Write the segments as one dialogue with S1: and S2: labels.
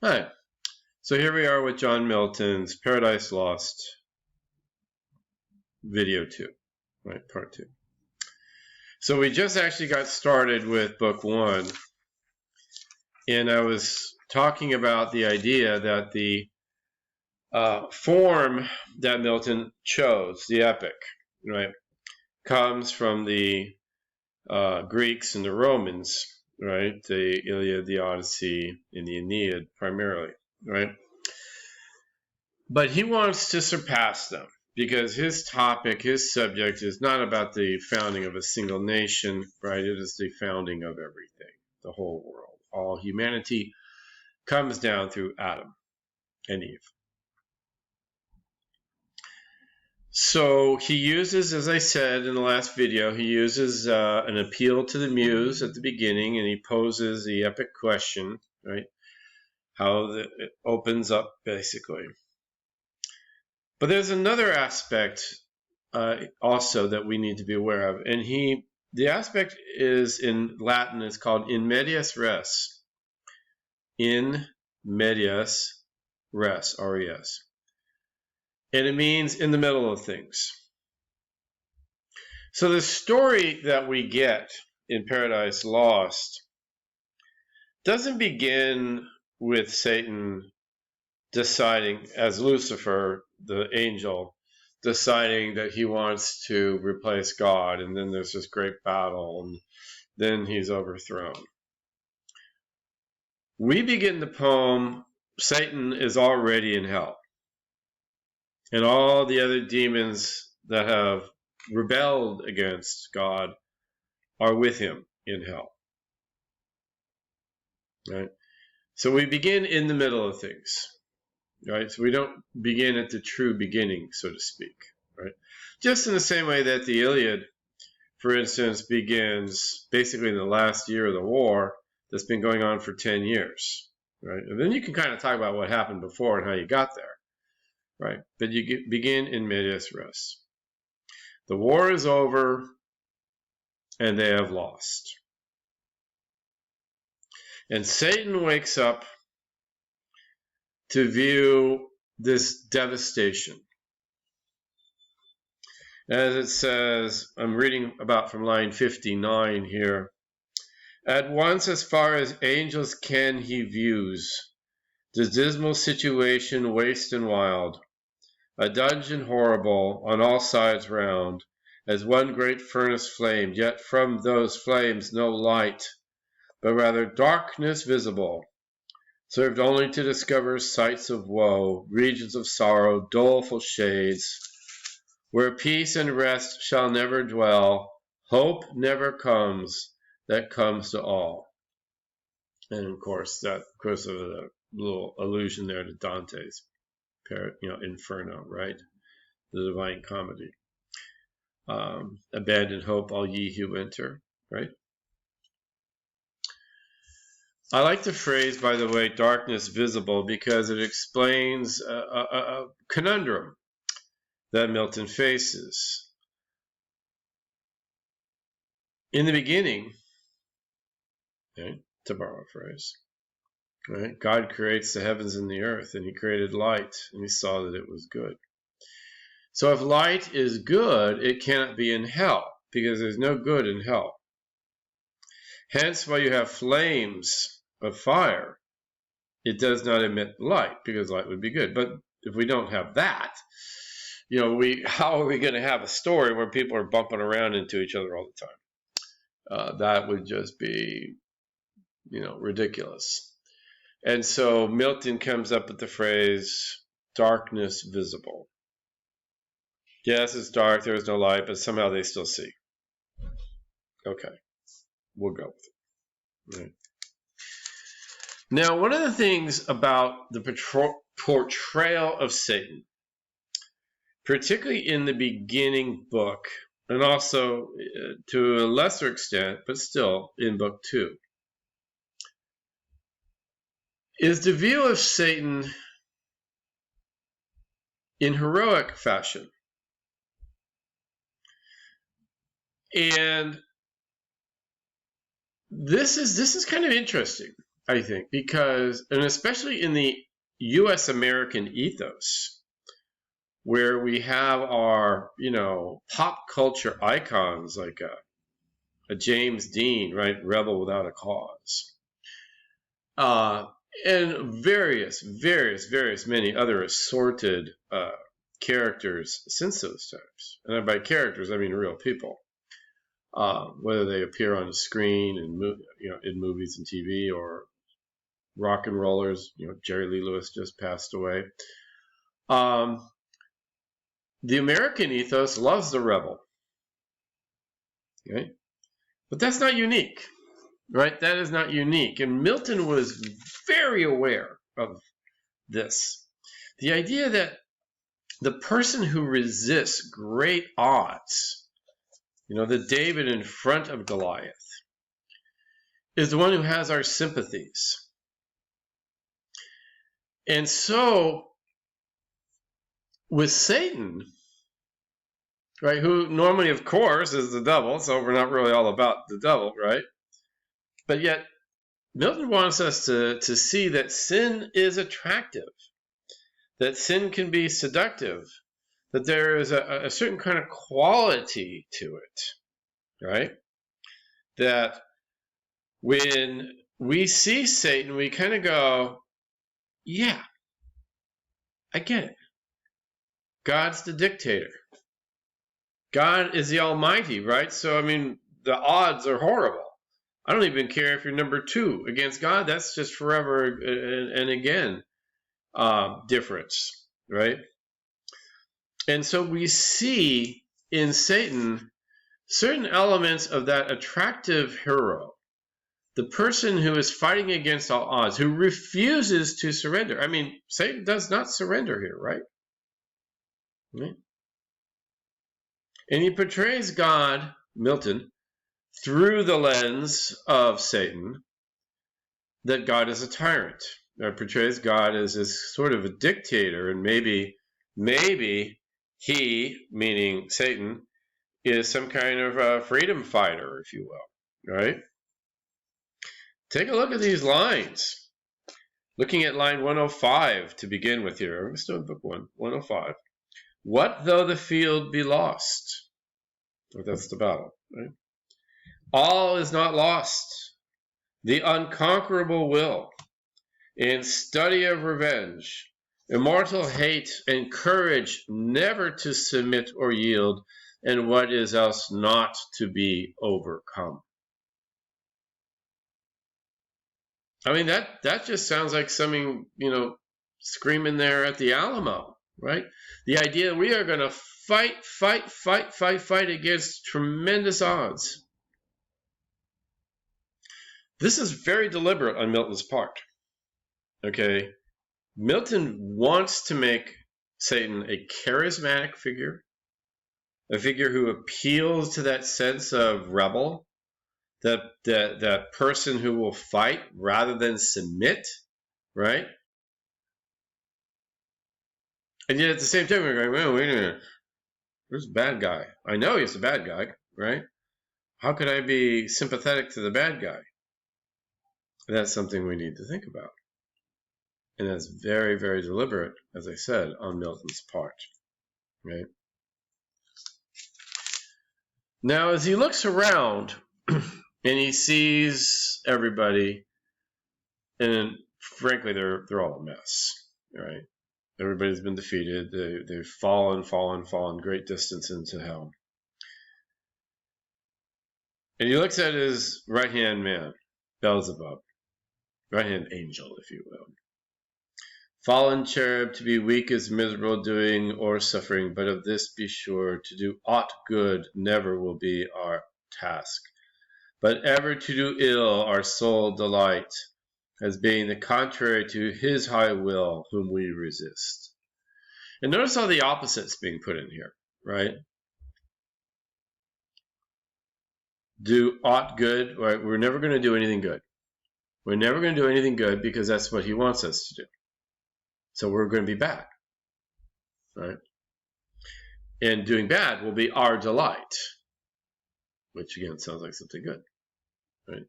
S1: Hi. So here we are with John Milton's Paradise Lost video 2, right, part 2. So we just actually got started with book 1, and I was talking about the idea that the form that Milton chose, the epic, right, comes from the Greeks and the Romans, right, the Iliad, the Odyssey, and the Aeneid primarily, right? But he wants to surpass them because his topic, his subject is not about the founding of a single nation, right? It is the founding of everything, the whole world. All humanity comes down through Adam and Eve. So he uses, as I said in the last video, he uses an appeal to the muse at the beginning, and he poses the epic question, right? How it opens up, basically. But there's another aspect also that we need to be aware of, and the aspect is in Latin. It's called in medias res. In medias res, R-E-S, and it means in the middle of things. So the story that we get in Paradise Lost doesn't begin with Satan deciding, as Lucifer, the angel, deciding that he wants to replace God, and then there's this great battle, and then he's overthrown. We begin the poem, Satan is already in hell, and all the other demons that have rebelled against God are with him in hell. Right? So we begin in the middle of things. Right? So we don't begin at the true beginning, so to speak. Right? Just in the same way that the Iliad, for instance, begins basically in the last year of the war that's been going on for 10 years. Right? And then you can kind of talk about what happened before and how you got there. Right? But you begin in medias res. The war is over and they have lost. And Satan wakes up to view this devastation. As it says, I'm reading about from line 59 here. At once as far as angels can he views the dismal situation waste and wild, a dungeon horrible on all sides round, as one great furnace flamed, yet from those flames no light, but rather darkness visible, served only to discover sights of woe, regions of sorrow, doleful shades, where peace and rest shall never dwell, hope never comes that comes to all. And of course, that goes with a little allusion there to Dante's, Inferno, right? The Divine Comedy. Abandon hope, all ye who enter, right? I like the phrase, by the way, darkness visible, because it explains a conundrum that Milton faces. In the beginning, okay, to borrow a phrase, right, God creates the heavens and the earth, and he created light, and he saw that it was good. So if light is good, it cannot be in hell, because there's no good in hell. Hence, while you have flames of fire, it does not emit light, because light would be good. But if we don't have that, how are we going to have a story where people are bumping around into each other all the time? That would just be, ridiculous. And so Milton comes up with the phrase, darkness visible. Yes, it's dark, there is no light, but somehow they still see. Okay, we'll go with it. Right. Now, one of the things about the portrayal of Satan, particularly in the beginning book, and also to a lesser extent, but still in book 2, is the view of Satan in heroic fashion. And this is kind of interesting. I think, because, and especially in the U.S. American ethos, where we have our, pop culture icons like a James Dean, right? Rebel Without a Cause. And various many other assorted characters since those times. And by characters, I mean real people. Whether they appear on the screen in movies and TV, or rock and rollers, Jerry Lee Lewis just passed away. The American ethos loves the rebel. Okay? But that's not unique, right? That is not unique. And Milton was very aware of this. The idea that the person who resists great odds, the David in front of Goliath, is the one who has our sympathies. And so, with Satan, right, who normally, of course, is the devil, so we're not really all about the devil, right? But yet, Milton wants us to see that sin is attractive, that sin can be seductive, that there is a certain kind of quality to it, right? That when we see Satan, we kind of go, yeah, I get it. God's the dictator. God is the Almighty, right? So, the odds are horrible. I don't even care if you're number 2 against God. That's just forever and again difference, right? And so we see in Satan certain elements of that attractive hero, the person who is fighting against all odds, who refuses to surrender. Satan does not surrender here, right? And he portrays God, Milton, through the lens of Satan, that God is a tyrant. It portrays God as this sort of a dictator, and maybe he, meaning Satan, is some kind of a freedom fighter, if you will, right? Take a look at these lines. Looking at line 105 to begin with here. I'm still in book 105. What though the field be lost? Well, that's the battle, right? All is not lost. The unconquerable will, in study of revenge, immortal hate, and courage never to submit or yield, and what is else not to be overcome. That just sounds like something, screaming there at the Alamo, right? The idea that we are going to fight against tremendous odds. This is very deliberate on Milton's part. Okay? Milton wants to make Satan a charismatic figure, a figure who appeals to that sense of rebel, that person who will fight rather than submit, right? And yet at the same time, we're going, well, wait a minute. Who's the bad guy? I know he's the bad guy, right? How could I be sympathetic to the bad guy? And that's something we need to think about. And that's very, very deliberate, as I said, on Milton's part, right? Now, as he looks around and he sees everybody, and frankly, they're all a mess, right? Everybody's been defeated. They've fallen great distance into hell. And he looks at his right-hand man, Beelzebub, right-hand angel, if you will. Fallen cherub, to be weak is miserable doing or suffering, but of this be sure, to do aught good never will be our task, but ever to do ill our sole delight, as being the contrary to his high will, whom we resist. And notice all the opposites being put in here, right? Do aught good, right? We're never going to do anything good. We're never going to do anything good because that's what he wants us to do. So we're going to be bad, right? And doing bad will be our delight, which again sounds like something good, right?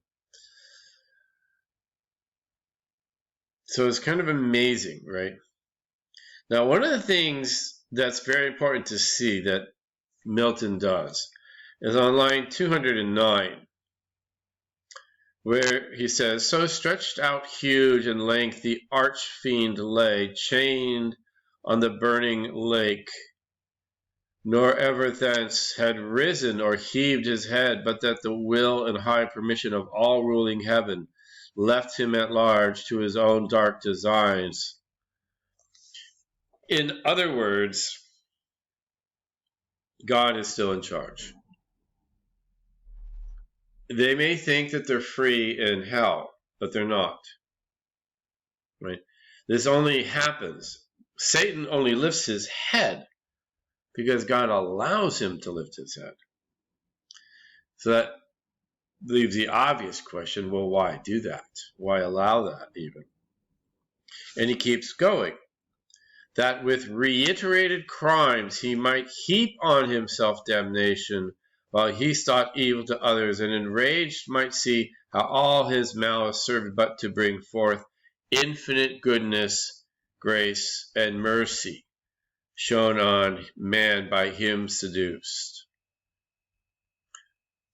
S1: So it's kind of amazing, right? Now, one of the things that's very important to see that Milton does is on line 209, where he says, "So stretched out huge in length the arch-fiend lay, chained on the burning lake, nor ever thence had risen or heaved his head, but that the will and high permission of all ruling heaven left him at large to his own dark designs." In other words, God is still in charge. They may think that they're free in hell, but they're not. Right? This only happens. Satan only lifts his head because God allows him to lift his head. So that leaves the obvious question, well, why do that? Why allow that even? And he keeps going. That with reiterated crimes he might heap on himself damnation, while he sought evil to others, and enraged might see how all his malice served but to bring forth infinite goodness, grace, and mercy shown on man by him seduced.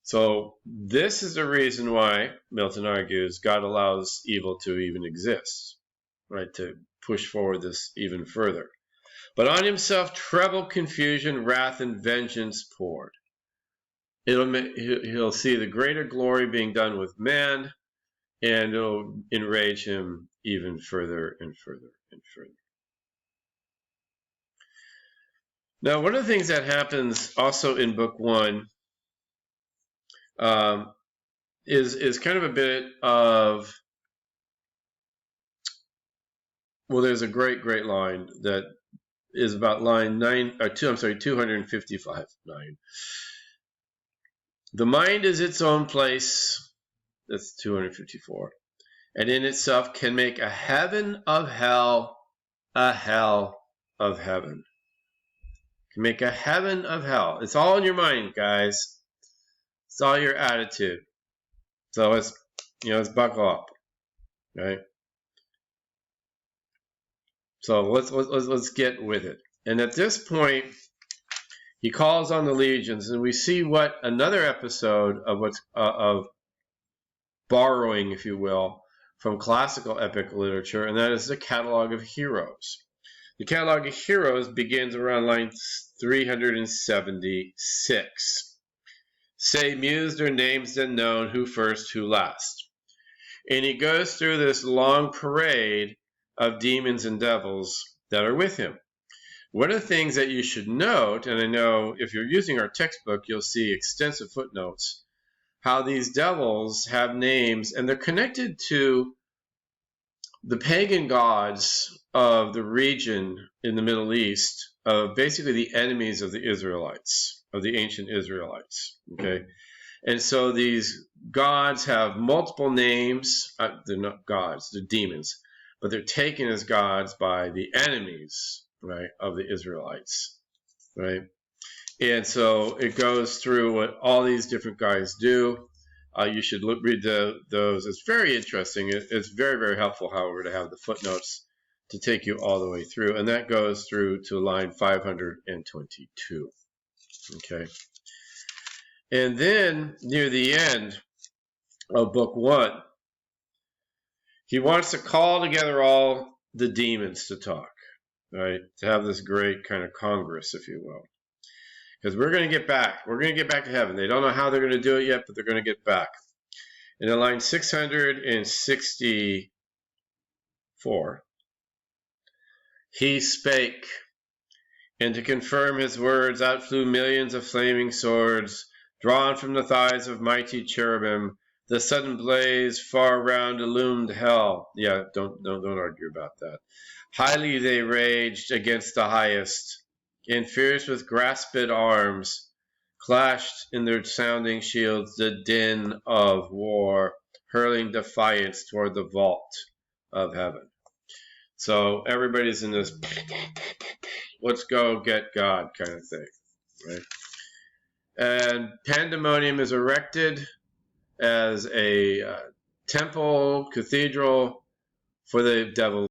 S1: So this is the reason why, Milton argues, God allows evil to even exist, right, to push forward this even further. But on himself treble confusion, wrath, and vengeance poured. He'll see the greater glory being done with man, and it'll enrage him even further and further and further. Now, one of the things that happens also in Book 1 is kind of a bit of, well, there's a great line that is about line 255, 9. The mind is its own place, that's 254, and in itself can make a heaven of hell, a hell of heaven. Can make a heaven of hell. It's all in your mind, guys. It's all your attitude. So let's buckle up, right? So let's get with it. And at this point, he calls on the legions, and we see what another episode of of borrowing, if you will, from classical epic literature, and that is the Catalogue of Heroes. The Catalogue of Heroes begins around line 376. Say, mused or names then known, who first, who last. And he goes through this long parade of demons and devils that are with him. One of the things that you should note, and I know if you're using our textbook, you'll see extensive footnotes, how these devils have names, and they're connected to the pagan gods of the region in the Middle East, basically the enemies of the Israelites, of the ancient Israelites, okay? And so these gods have multiple names. They're not gods, they're demons, but they're taken as gods by the enemies, right, of the Israelites, right? And so it goes through what all these different guys do. You should read those. It's very interesting. It's very, very helpful, however, to have the footnotes to take you all the way through. And that goes through to line 522. Okay. And then near the end of Book 1, he wants to call together all the demons to talk, right? To have this great kind of congress, if you will. Because we're going to get back. We're going to get back to heaven. They don't know how they're going to do it yet, but they're going to get back. And in line 664, he spake, and to confirm his words, out flew millions of flaming swords, drawn from the thighs of mighty cherubim. The sudden blaze far round illumined hell. Yeah, don't argue about that. Highly they raged against the highest, and fierce with grasped arms, clashed in their sounding shields the din of war, hurling defiance toward the vault of heaven. So everybody's in this let's go get God kind of thing, right? And pandemonium is erected as a temple, cathedral for the devil.